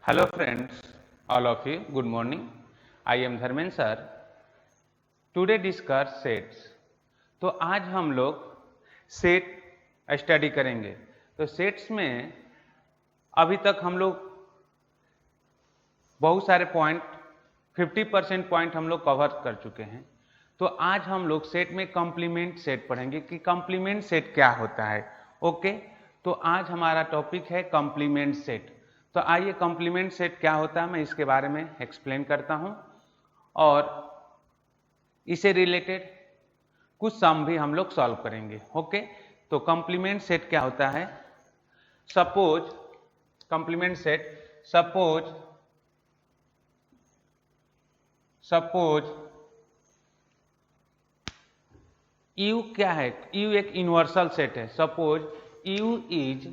Hello friends, all of you, good morning. I am Dharmendra sir. Today discuss sets. तो आज हम लोग set study करेंगे. तो सेट्स में अभी तक हम लोग बहुत सारे पॉइंट 50% पॉइंट हम लोग कवर कर चुके हैं. तो आज हम लोग सेट में कॉम्प्लीमेंट सेट पढ़ेंगे कि कॉम्प्लीमेंट सेट क्या होता है. ओके, तो आज हमारा टॉपिक है कॉम्प्लीमेंट सेट. तो आइए कॉम्प्लीमेंट सेट क्या होता है मैं इसके बारे में एक्सप्लेन करता हूं और इसे रिलेटेड कुछ सम भी हम लोग सॉल्व करेंगे. ओके, तो कॉम्प्लीमेंट सेट क्या होता है. Suppose complement set, suppose U क्या है. U एक यूनिवर्सल सेट है. Suppose U is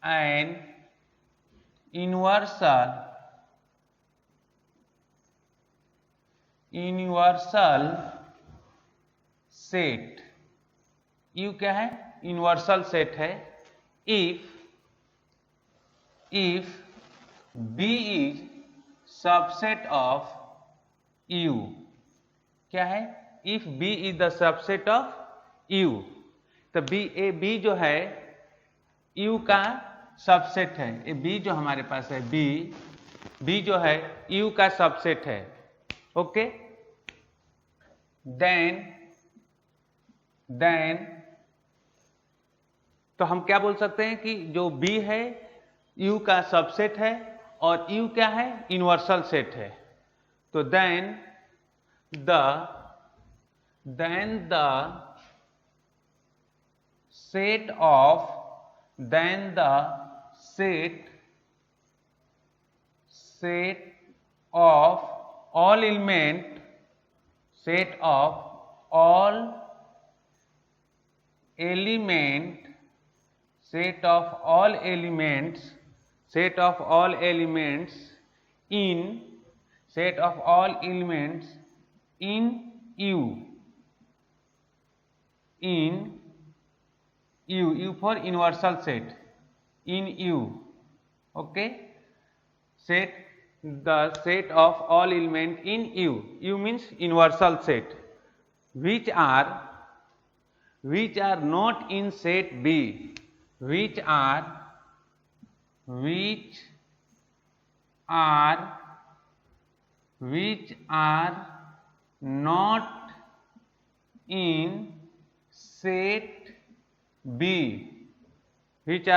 an universal set. U क्या है. यूनिवर्सल सेट है. if B is subset of U. क्या है. if B is the subset of U, तो B जो है U का सबसेट है. ये B जो हमारे पास है B जो है U का सबसेट है. ओके, देन तो हम क्या बोल सकते हैं कि जो B है U का सबसेट है और U क्या है. यूनिवर्सल सेट है. तो then the set of all elements in U for universal set in U. Okay, the set of all elements in U means universal set which are not in set B, which are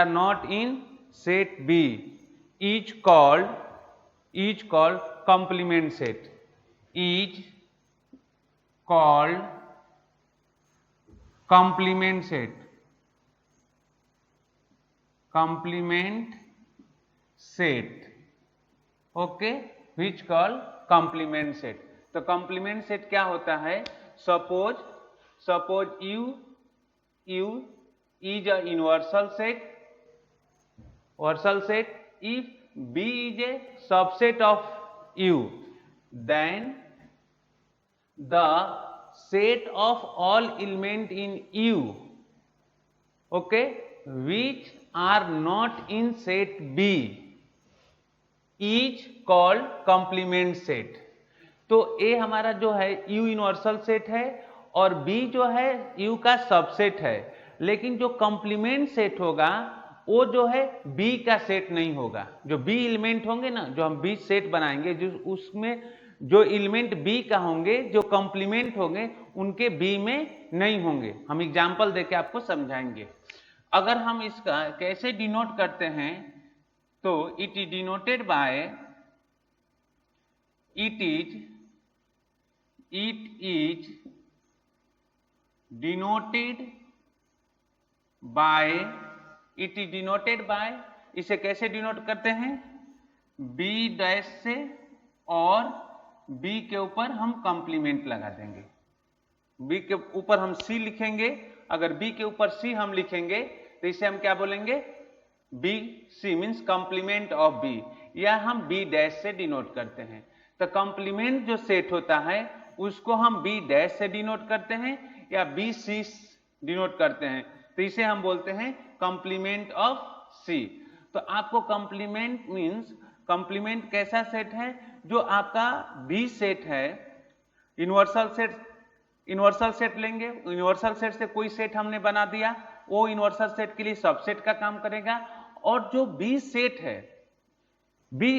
not in set B, is called complement set. Is called complement set. Okay, which called complement set. तो complement set क्या होता है. Suppose U is a universal set if B is a subset of U, then the set of all elements in U, okay, which are not in set B is called complement set. तो A हमारा जो है U universal set है और B जो है U का subset है. लेकिन जो कॉम्प्लीमेंट सेट होगा वो जो है B का सेट नहीं होगा. जो B एलिमेंट होंगे ना, जो हम B सेट बनाएंगे, जो उसमें जो एलिमेंट B का होंगे, जो कॉम्प्लीमेंट होंगे उनके B में नहीं होंगे. हम एग्जांपल देके आपको समझाएंगे. अगर हम इसका कैसे डिनोट करते हैं तो इट इज डिनोटेड बाय इसे कैसे डिनोट करते हैं. B डैश से और B के ऊपर हम कॉम्प्लीमेंट लगा देंगे. B के ऊपर हम C लिखेंगे. अगर B के ऊपर C हम लिखेंगे तो इसे हम क्या बोलेंगे. BC means complement of B, या हम B डैश से डिनोट करते हैं. तो कॉम्प्लीमेंट जो सेट होता है उसको हम B डैश से डिनोट करते हैं या BC डिनोट करते हैं. तो इसे हम बोलते हैं कॉम्प्लीमेंट ऑफ सी। तो आपको कॉम्प्लीमेंट मीन्स कॉम्प्लीमेंट कैसा सेट है, जो आपका बी सेट है, यूनिवर्सल सेट लेंगे, यूनिवर्सल सेट से कोई सेट हमने बना दिया, वो यूनिवर्सल सेट के लिए सबसेट का काम करेगा। और जो बी सेट है, B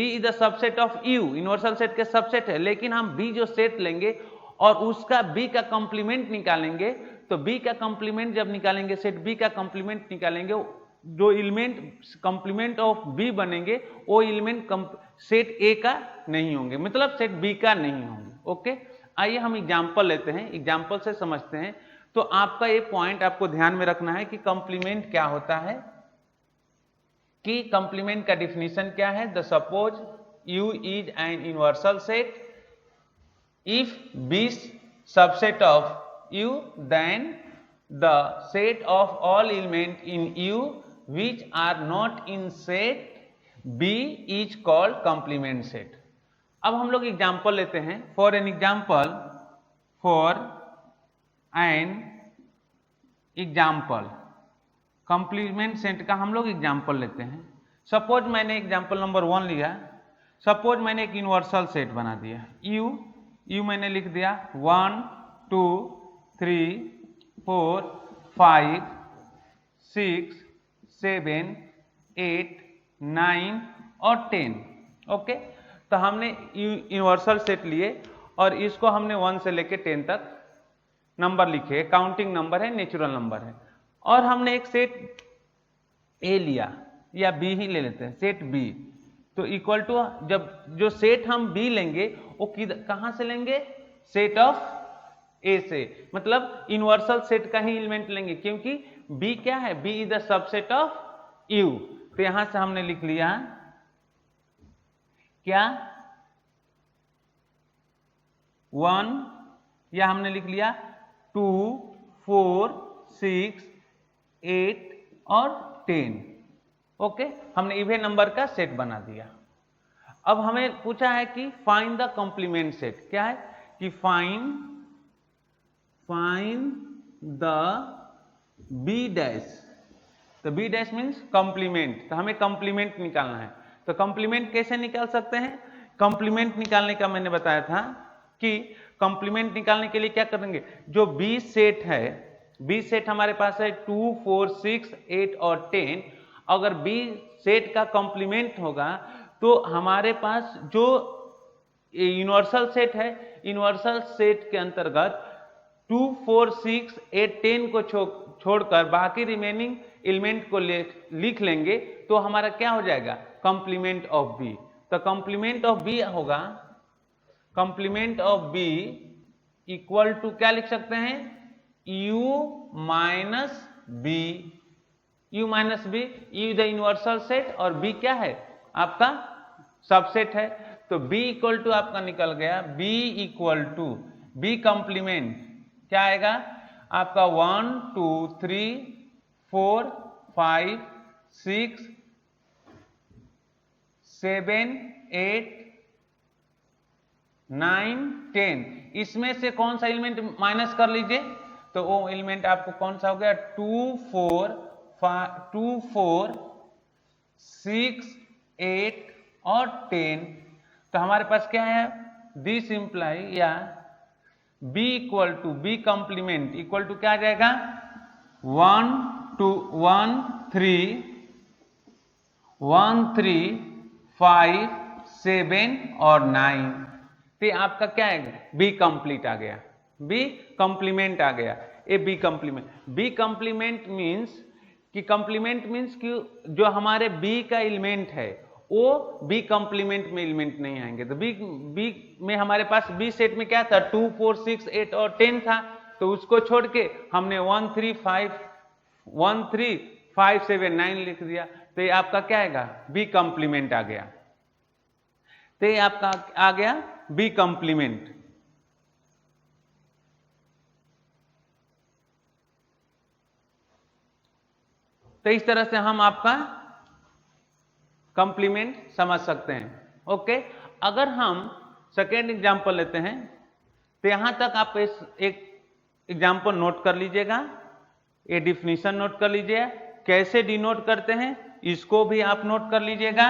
is the subset of U, universal set के सबसेट है, लेकिन हम बी जो सेट लेंगे और उसका बी का कॉम्प्लीमेंट निकालेंगे, तो बी का कॉम्प्लीमेंट जब निकालेंगे, सेट बी का कॉम्प्लीमेंट निकालेंगे, जो एलिमेंट कॉम्प्लीमेंट ऑफ बी बनेंगे वो एलिमेंट सेट ए का नहीं होंगे, मतलब सेट बी का नहीं होंगे। ओके, आइए हम एग्जांपल लेते हैं, एग्जांपल से समझते हैं। तो आपका ये पॉइंट आपको ध्यान में रखना है कि कॉम्प्लीमेंट क्या होता है, कि कॉम्प्लीमेंट का डिफिनीशन क्या है। The suppose U is an universal set if B subset of U, then the set of all element in U which are not in set B is called complement set। अब हम लोग example लेते हैं। For an example complement set का हम लोग example लेते हैं। सपोज मैंने एग्जांपल नंबर 1 लिया, सपोज मैंने एक यूनिवर्सल सेट बना दिया, यू मैंने लिख दिया 1 2 3 4 5 6 7 8 9 और 10। ओके, तो हमने यूनिवर्सल सेट लिए और इसको हमने 1 से लेके 10 तक नंबर लिखे, काउंटिंग नंबर है, नेचुरल नंबर है। और हमने एक सेट ए लिया, या बी ही ले लेते हैं, सेट बी। तो इक्वल टू, जब जो सेट हम बी लेंगे वो कहां से लेंगे, सेट ऑफ ए से, मतलब यूनिवर्सल सेट का ही एलिमेंट लेंगे, क्योंकि बी क्या है, B is the subset of U. तो यहां से हमने लिख लिया क्या 1, या हमने लिख लिया 2 4 6 8 और 10। ओके, हमने इवन नंबर का सेट बना दिया। अब हमें पूछा है कि फाइंड द कॉम्प्लीमेंट सेट। क्या है कि फाइंड द बी डैश। तो बी डैश मीन्स कॉम्प्लीमेंट, तो हमें कॉम्प्लीमेंट निकालना है। तो कॉम्प्लीमेंट कैसे निकाल सकते हैं, कॉम्प्लीमेंट निकालने का मैंने बताया था कि कॉम्प्लीमेंट निकालने के लिए क्या करेंगे, जो बी सेट है, बी सेट हमारे पास है 2 4 6 8 और 10। अगर बी सेट का कॉम्प्लीमेंट होगा तो हमारे पास जो यूनिवर्सल सेट है, यूनिवर्सल सेट के अंतर्गत 2 4 6 8 10 को छोड़कर बाकी रिमेनिंग एलिमेंट को लिख लेंगे, तो हमारा क्या हो जाएगा, कॉम्प्लीमेंट ऑफ बी। तो कॉम्प्लीमेंट ऑफ बी होगा, complement of B equal to क्या लिख सकते हैं, u minus B. u minus B, U the universal set और b क्या है, आपका सबसेट है। तो b इक्वल टू आपका निकल गया, b equal to b complement क्या आएगा आपका 1 2 3 4 5 6 7 8 9 10। इसमें से कौन सा एलिमेंट माइनस कर लीजिए, तो वो एलिमेंट आपको कौन सा हो गया, 2 4 6 8 और 10। तो हमारे पास क्या है, दिस इंप्लाई या b equal to b complement equal to क्या आ जाएगा, 1 2 1 3 1 3 5 7 और 9। तो आपका क्या है, बी कंप्लीट आ गया, बी कॉम्प्लीमेंट आ गया। A B complement, B complement means कि कॉम्प्लीमेंट मीन्स कि जो हमारे बी का एलिमेंट है वो बी कॉम्प्लीमेंट में एलिमेंट नहीं आएंगे। तो बी में हमारे पास बी सेट में क्या था, 2 4 6 8 और 10 था, तो उसको छोड़ के हमने 1 3 5 7 9 लिख दिया। तो ये आपका क्या आएगा, बी कॉम्प्लीमेंट आ गया। तो ये आपका आ गया बी कॉम्प्लीमेंट। तो इस तरह से हम आपका कॉम्प्लीमेंट समझ सकते हैं। ओके, अगर हम सेकेंड एग्जांपल लेते हैं, तो यहां तक आप इस एक एग्जांपल नोट कर लीजिएगा। ये डिफिनीशन नोट कर लीजिए। कैसे डिनोट करते हैं इसको भी आप नोट कर लीजिएगा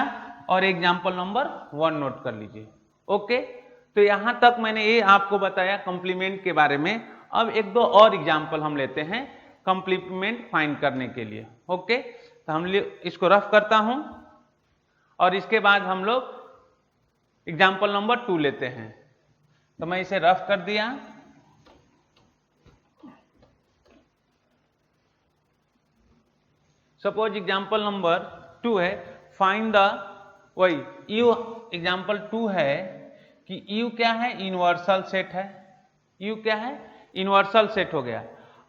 और एग्जाम्पल नंबर 1 नोट कर लीजिए। ओके, तो यहां तक मैंने ये आपको बताया कंप्लीमेंट के बारे में। अब एक दो और एग्जाम्पल हम लेते हैं कंप्लीमेंट फाइंड करने के लिए। ओके, तो हम इसको रफ करता हूं और इसके बाद हम लोग एग्जाम्पल नंबर 2 लेते हैं। तो मैं इसे रफ कर दिया। सपोज एग्जाम्पल नंबर 2 है फाइंड द, वही यू एग्जाम्पल 2 है कि यू क्या है, यूनिवर्सल सेट है। यू क्या है, यूनिवर्सल सेट हो गया।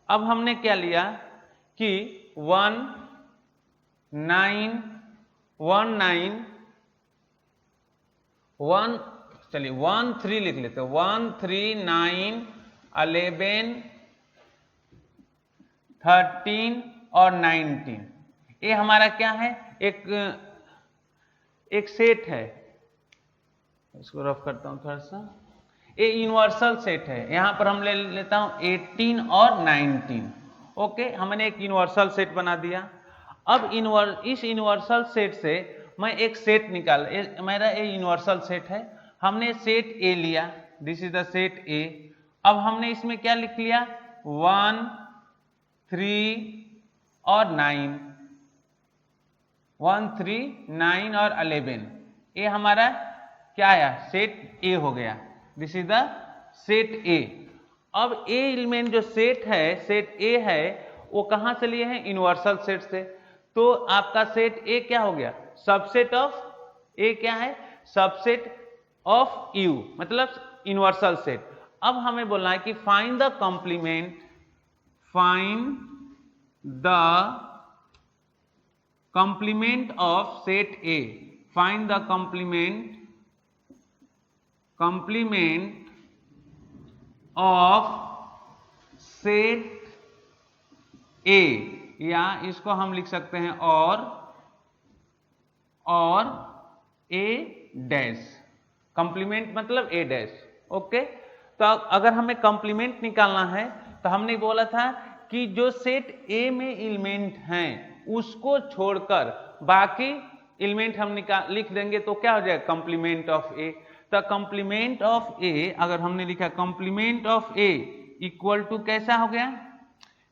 अब हमने क्या लिया कि 1 9 1 9 1, चलिए 1 3 लिख लेते हैं। 1 3 9 11 13 और 19 ये हमारा क्या है, एक सेट है। इसको रफ करता हूं थोड़ा सा। ये यूनिवर्सल सेट है। यहां पर हम ले लेता हूं 18 और 19। ओके, हमने एक यूनिवर्सल सेट बना दिया। अब इस यूनिवर्सल सेट से मैं एक सेट निकाल, मेरा ये यूनिवर्सल सेट है। हमने सेट ए लिया, दिस इज द सेट ए। अब हमने इसमें क्या लिख लिया, 1 3 और 9, 1 3 9 और 11 ये हमारा क्या आया, सेट ए हो गया। दिस इज द सेट ए। अब ए एलिमेंट जो सेट है, सेट ए है, वो कहां से लिए हैं, यूनिवर्सल सेट से। तो आपका सेट ए क्या हो गया, सबसेट ऑफ ए क्या है, सबसेट ऑफ यू, मतलब यूनिवर्सल सेट। अब हमें बोलना है कि find the complement, find the complement of set A, find the complement of set A, या इसको हम लिख सकते हैं और A डैश, कंप्लीमेंट मतलब A डैश। ओके, तो अगर हमें कंप्लीमेंट निकालना है तो हमने बोला था कि जो सेट A में एलिमेंट हैं उसको छोड़कर बाकी एलिमेंट हम लिख देंगे तो क्या हो जाएगा, कंप्लीमेंट ऑफ ए। तो कंप्लीमेंट ऑफ ए अगर हमने लिखा complement of A equal to कैसा हो गया,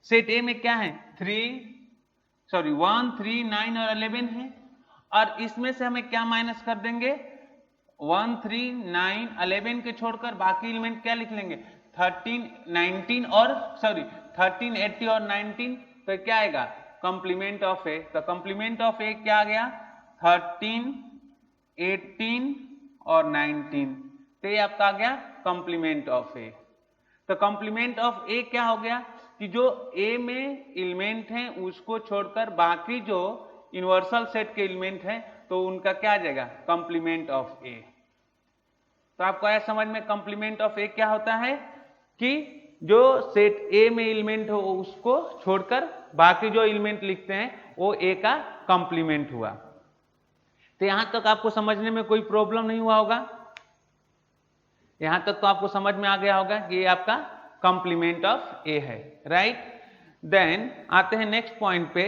सेट ए में क्या है 1 3 9 और 11 है, और इसमें से हमें क्या माइनस कर देंगे, 1 3 9 11 के छोड़कर बाकी एलिमेंट क्या लिख लेंगे, 13 19 और 13 80 और 19। तो क्या आएगा, कंप्लीमेंट ऑफ ए। तो कंप्लीमेंट ऑफ ए क्या आ गया, 13 18 और 19। तो ये आपका आ गया कंप्लीमेंट ऑफ ए। तो कंप्लीमेंट ऑफ ए क्या हो गया कि जो ए में एलिमेंट हैं उसको छोड़कर बाकी जो यूनिवर्सल सेट के एलिमेंट हैं तो उनका क्या आ जाएगा, कंप्लीमेंट ऑफ ए। तो आपको आया समझ में, कंप्लीमेंट ऑफ ए क्या होता है कि जो सेट ए में एलिमेंट हो उसको छोड़कर बाकी जो एलिमेंट लिखते हैं वो ए का कंप्लीमेंट हुआ। तो यहां तक आपको समझने में कोई प्रॉब्लम नहीं हुआ होगा, यहां तक तो आपको समझ में आ गया होगा कि ये आपका कंप्लीमेंट ऑफ ए है, राइट। देन आते हैं नेक्स्ट पॉइंट पे।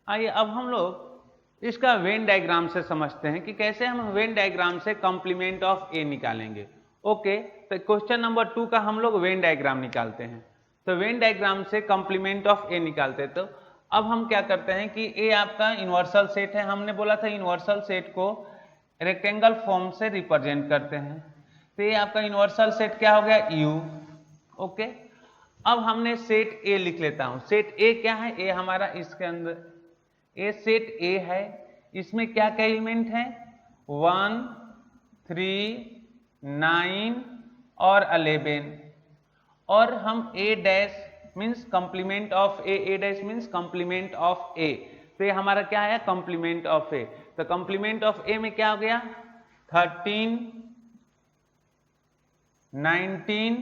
आइए अब हम लोग इसका वेन डायग्राम से समझते हैं कि कैसे हम वेन डायग्राम से कंप्लीमेंट ऑफ ए निकालेंगे। ओके, तो क्वेश्चन नंबर 2 का हम लोग वेन डायग्राम निकालते हैं। तो वेन डायग्राम से कंप्लीमेंट ऑफ ए निकालते हैं। तो अब हम क्या करते हैं कि ए आपका यूनिवर्सल सेट है, हमने बोला था यूनिवर्सल सेट को रेक्टेंगल फॉर्म से रिप्रेजेंट करते हैं। तो ये आपका यूनिवर्सल सेट क्या हो गया, यू। ओके, अब हमने सेट ए लिख लेता हूं। सेट ए क्या है, ए हमारा इसके अंदर ए सेट ए है, इसमें क्या क्या एलिमेंट है, 1 3 9 और 11, और हम A dash means complement of A dash means complement of A. तो ये हमारा क्या है, कंप्लीमेंट ऑफ ए। तो कंप्लीमेंट ऑफ ए में क्या हो गया, 13 19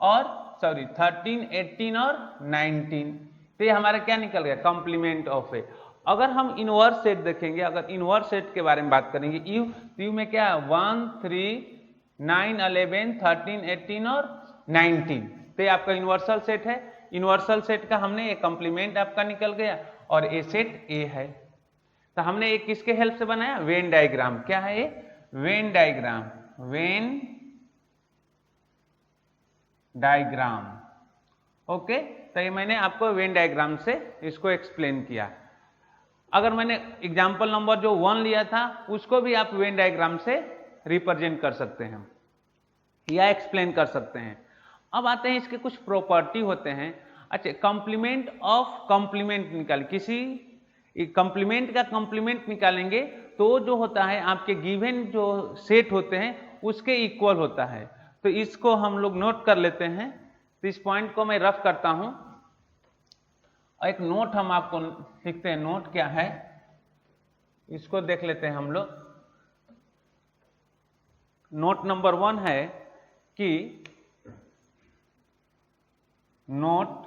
और 13 18 और 19। तो ये हमारा क्या निकल गया, कंप्लीमेंट ऑफ ए। अगर हम इनवर्स सेट देखेंगे, अगर इनवर्स सेट के बारे में बात करेंगे, यू तो यू में क्या है 1 3 9 11 13 18 और 19। तो ये आपका यूनिवर्सल सेट है। यूनिवर्सल सेट का हमने एक कंप्लीमेंट आपका निकल गया और ए सेट ए है। तो हमने एक किसके हेल्प से बनाया, वेन डायग्राम। क्या है ये, Venn diagram, Venn diagram. Okay, तो ये मैंने आपको वेन डायग्राम से इसको एक्सप्लेन किया। अगर मैंने एग्जाम्पल नंबर जो 1 लिया था उसको भी आप वेन डायग्राम से रिप्रेजेंट कर सकते हैं या एक्सप्लेन कर सकते हैं। अब आते हैं इसके कुछ प्रॉपर्टी होते हैं। अच्छा, कंप्लीमेंट ऑफ कंप्लीमेंट निकाल, किसी कंप्लीमेंट का कंप्लीमेंट निकालेंगे तो जो होता है आपके गिवन जो सेट होते हैं उसके इक्वल होता है। तो इसको हम लोग नोट कर लेते हैं। तो इस पॉइंट को मैं रफ करता हूं। एक नोट हम आपको लिखते हैं। नोट क्या है इसको देख लेते हैं हम लोग। नोट नंबर 1 है कि नोट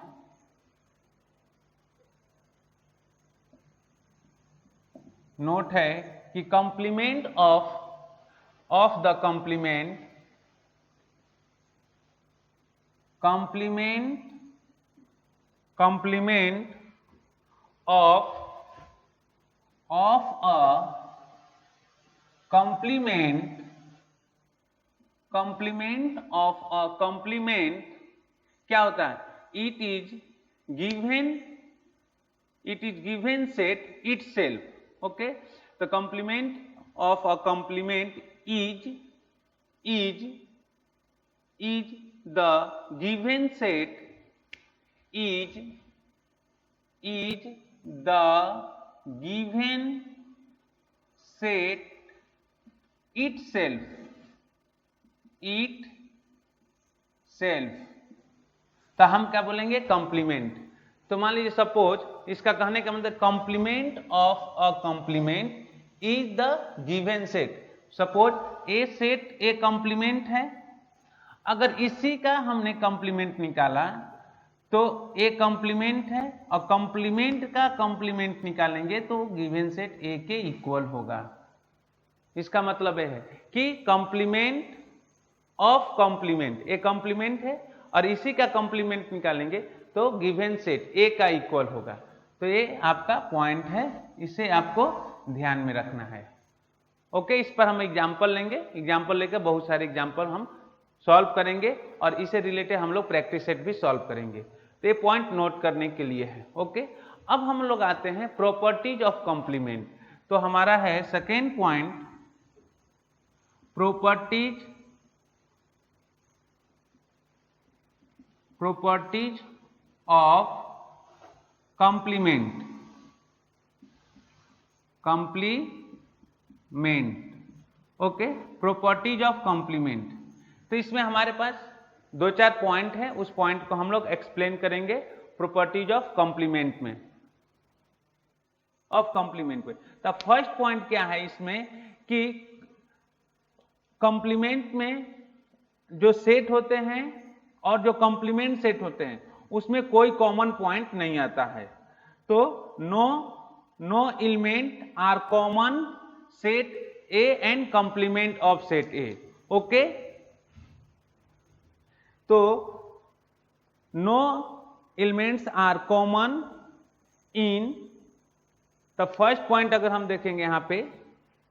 है कि complement of the complement of a complement of a complement क्या होता है, it is given set itself. Okay, the complement of a complement is the given set itself. तो हम क्या बोलेंगे, कंप्लीमेंट। तो मान लीजिए सपोज इसका कहने का मतलब complement of a complement is the given set. Suppose A set A complement है, अगर इसी का हमने कंप्लीमेंट निकाला तो ए कंप्लीमेंट है और कंप्लीमेंट का कंप्लीमेंट निकालेंगे तो गिवन सेट ए के इक्वल होगा। इसका मतलब यह है कि complement of complement, A complement है और इसी का कंप्लीमेंट निकालेंगे तो गिवन सेट ए का इक्वल होगा। तो ये आपका पॉइंट है, इसे आपको ध्यान में रखना है। ओके, इस पर हम एग्जाम्पल लेंगे। एग्जाम्पल लेकर बहुत सारे एग्जाम्पल हम सॉल्व करेंगे और इसे रिलेटेड हम लोग प्रैक्टिस सेट भी सॉल्व करेंगे। तो ये पॉइंट नोट करने के लिए है। ओके, अब हम लोग आते हैं प्रॉपर्टीज ऑफ कंप्लीमेंट। तो हमारा है second point, properties of complement. Okay, properties of complement. तो इसमें हमारे पास 2-4 पॉइंट है, उस पॉइंट को हम लोग एक्सप्लेन करेंगे प्रॉपर्टीज ऑफ कंप्लीमेंट में, तो फर्स्ट पॉइंट क्या है इसमें कि कंप्लीमेंट में जो सेट होते हैं और जो कंप्लीमेंट सेट होते हैं उसमें कोई कॉमन पॉइंट नहीं आता है। तो no element are common set A and complement of set A. Okay, तो no elements are common in, the first point अगर हम देखेंगे यहां पे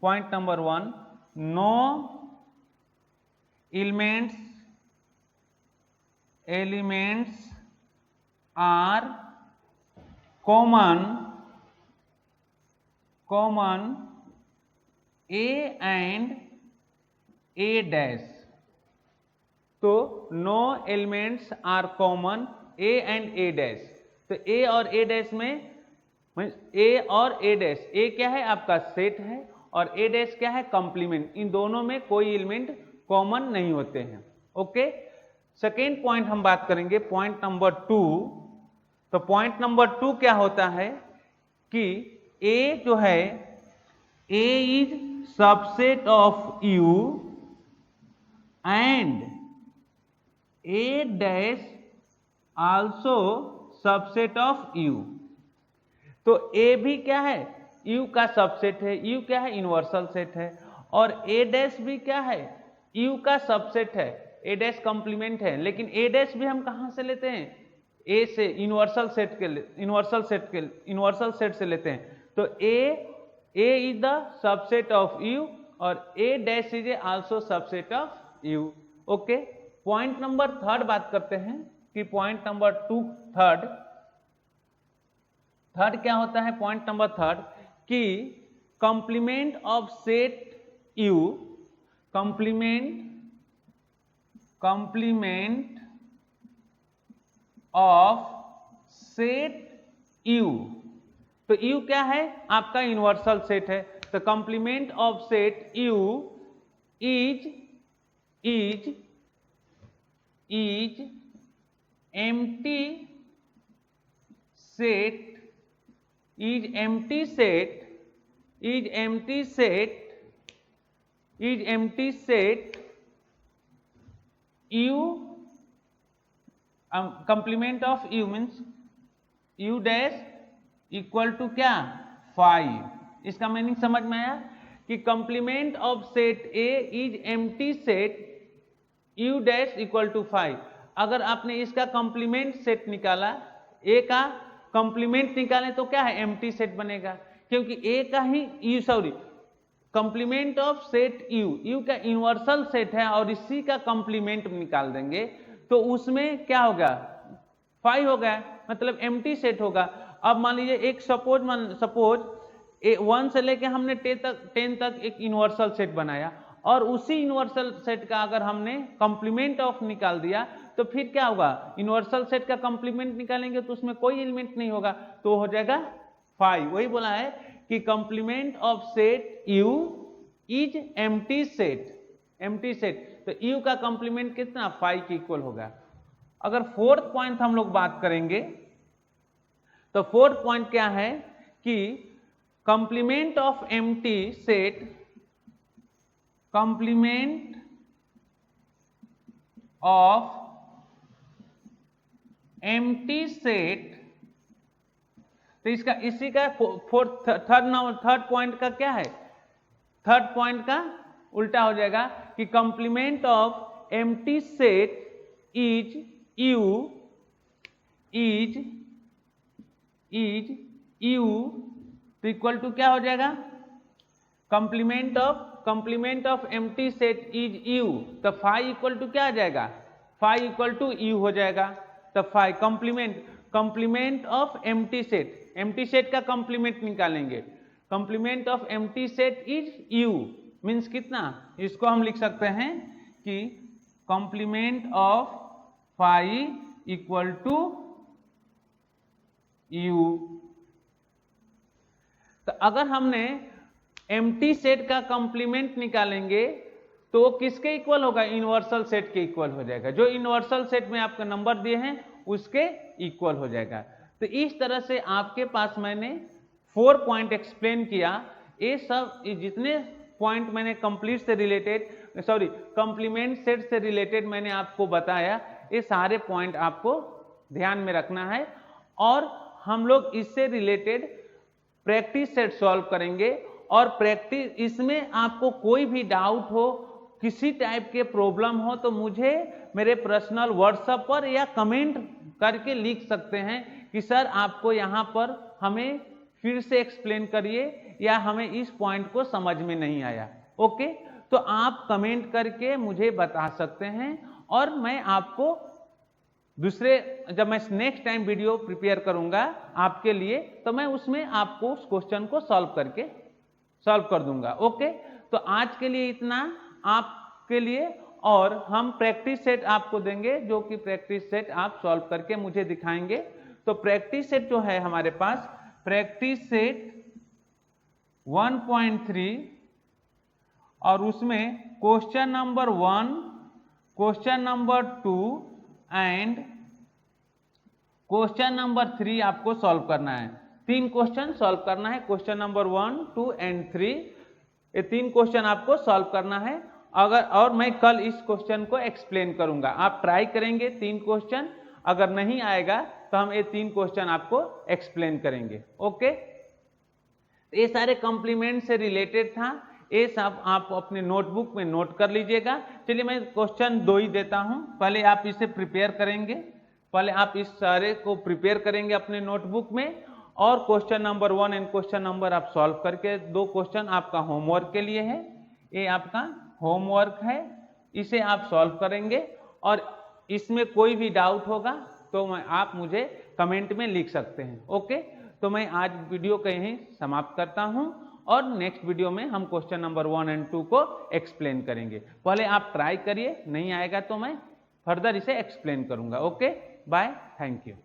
point number 1, no elements are common A and A dash. तो no elements are common A and A dash. तो A और A dash में ए और ए डैश, ए क्या है आपका सेट है और ए डैश क्या है कंप्लीमेंट। इन दोनों में कोई एलिमेंट कॉमन नहीं होते हैं। ओके, सेकेंड पॉइंट हम बात करेंगे पॉइंट नंबर 2। तो पॉइंट नंबर 2 क्या होता है कि ए जो है, A is subset of U and A dash also subset of U. तो ए भी क्या है, यू का सबसेट है। यू क्या है, यूनिवर्सल सेट है। और ए डैश भी क्या है, यू का सबसेट है। ए डैश कॉम्प्लीमेंट है, लेकिन ए डैश भी हम कहां से लेते हैं, ए से, यूनिवर्सल सेट से लेते हैं। तो A is the subset of U और A dash is also subset of U. Okay, point number third बात करते हैं कि पॉइंट नंबर थर्ड क्या होता है। पॉइंट नंबर थर्ड कि complement of set U, complement of set U. तो यू क्या है, आपका यूनिवर्सल सेट है। तो complement of set U is empty set u, complement of u means u dash equal to क्या, 5। इसका मीनिंग समझ में आया कि complement of set A is empty set u dash equal to 5। अगर आपने इसका कंप्लीमेंट सेट निकाला, a का कंप्लीमेंट निकालें तो क्या है, एम्प्टी सेट बनेगा, क्योंकि a का ही कंप्लीमेंट ऑफ सेट u का यूनिवर्सल सेट है और इसी का कंप्लीमेंट निकाल देंगे तो उसमें क्या होगा, 5 हो गया, मतलब एम्प्टी सेट होगा। अब मान लीजिए एक सपोज 1 से लेके हमने 10 तक एक यूनिवर्सल सेट बनाया और उसी यूनिवर्सल सेट का अगर हमने कंप्लीमेंट ऑफ निकाल दिया तो फिर क्या होगा, यूनिवर्सल सेट का कंप्लीमेंट निकालेंगे तो उसमें कोई एलिमेंट नहीं होगा, तो हो जाएगा 5। वही बोला है कि complement of set u is empty set. तो u का कंप्लीमेंट कितना, 5 के इक्वल होगा। अगर फोर्थ पॉइंट हम लोग बात करेंगे तो फोर्थ पॉइंट क्या है कि complement of empty set, complement of empty set. तो इसका इसी का थर्ड पॉइंट का क्या है, थर्ड पॉइंट का उल्टा हो जाएगा कि complement of empty set is you तो इक्वल टू क्या हो जाएगा, complement of empty set is you. तो 5 इक्वल टू क्या आ जाएगा, 5 इक्वल टू यू हो जाएगा। तो 5 कंप्लीमेंट ऑफ एम्प्टी सेट का कंप्लीमेंट निकालेंगे, complement of empty set is U means कितना, इसको हम लिख सकते हैं कि complement of 5 equal to U. तो अगर हमने एम्प्टी सेट का कंप्लीमेंट निकालेंगे तो किसके इक्वल होगा, यूनिवर्सल सेट के इक्वल हो जाएगा, जो यूनिवर्सल सेट में आपका नंबर दिए हैं उसके इक्वल हो जाएगा। तो इस तरह से आपके पास मैंने 4 पॉइंट एक्सप्लेन किया। ये सब जितने पॉइंट मैंने कंप्लीमेंट सेट से रिलेटेड मैंने आपको बताया, ये सारे पॉइंट आपको ध्यान में रखना है और हम लोग इससे रिलेटेड प्रैक्टिस सेट सॉल्व करेंगे। और प्रैक्टिस इसमें आपको कोई भी डाउट हो, किसी टाइप के प्रॉब्लम हो तो मुझे मेरे पर्सनल व्हाट्सएप पर या कमेंट करके लिख सकते हैं कि सर आपको यहाँ पर हमें फिर से एक्सप्लेन करिए या हमें इस पॉइंट को समझ में नहीं आया। ओके, तो आप कमेंट करके मुझे बता सकते हैं और मैं आपको जब मैं नेक्स्ट टाइम वीडियो प्रिपेयर करूंगा आपके लिए तो मैं उसमें आपको उस क्वेश्चन को सॉल्व कर दूंगा। ओके, तो आज के लिए इतना आपके लिए, और हम प्रैक्टिस सेट आपको देंगे जो कि प्रैक्टिस सेट आप सॉल्व करके मुझे दिखाएंगे। तो प्रैक्टिस सेट जो है हमारे पास, प्रैक्टिस सेट 1.3 और उसमें question number 1, question number 2 and question number 3 आपको सॉल्व करना है। 3 क्वेश्चन सॉल्व करना है, क्वेश्चन नंबर 1, 2 एंड 3। ये 3 क्वेश्चन आपको सॉल्व करना है। और मैं कल इस क्वेश्चन को एक्सप्लेन करूंगा, आप ट्राई करेंगे 3 क्वेश्चन, अगर नहीं आएगा तो हम ये 3 क्वेश्चन आपको एक्सप्लेन करेंगे। ओके, ये सारे कॉम्प्लीमेंट से रिलेटेड था, ये सब आप अपने नोटबुक में नोट कर लीजिएगा। चलिए मैं क्वेश्चन 2 ही देता हूं, पहले आप इसे प्रिपेयर करेंगे, पहले आप इस सारे को प्रिपेयर करेंगे अपने नोटबुक में, और question number 1 and question number आप सॉल्व करके, 2 क्वेश्चन आपका होमवर्क के लिए है, ये आपका होमवर्क है, इसे आप सॉल्व करेंगे। और इसमें कोई भी डाउट होगा तो आप मुझे कमेंट में लिख सकते हैं। ओके, तो मैं आज वीडियो को यहीं समाप्त करता हूं, और नेक्स्ट वीडियो में हम क्वेश्चन नंबर 1 एंड 2 को एक्सप्लेन करेंगे। पहले आप ट्राई करिए, नहीं आएगा तो मैं फर्दर इसे एक्सप्लेन करूंगा। Okay, bye, thank you.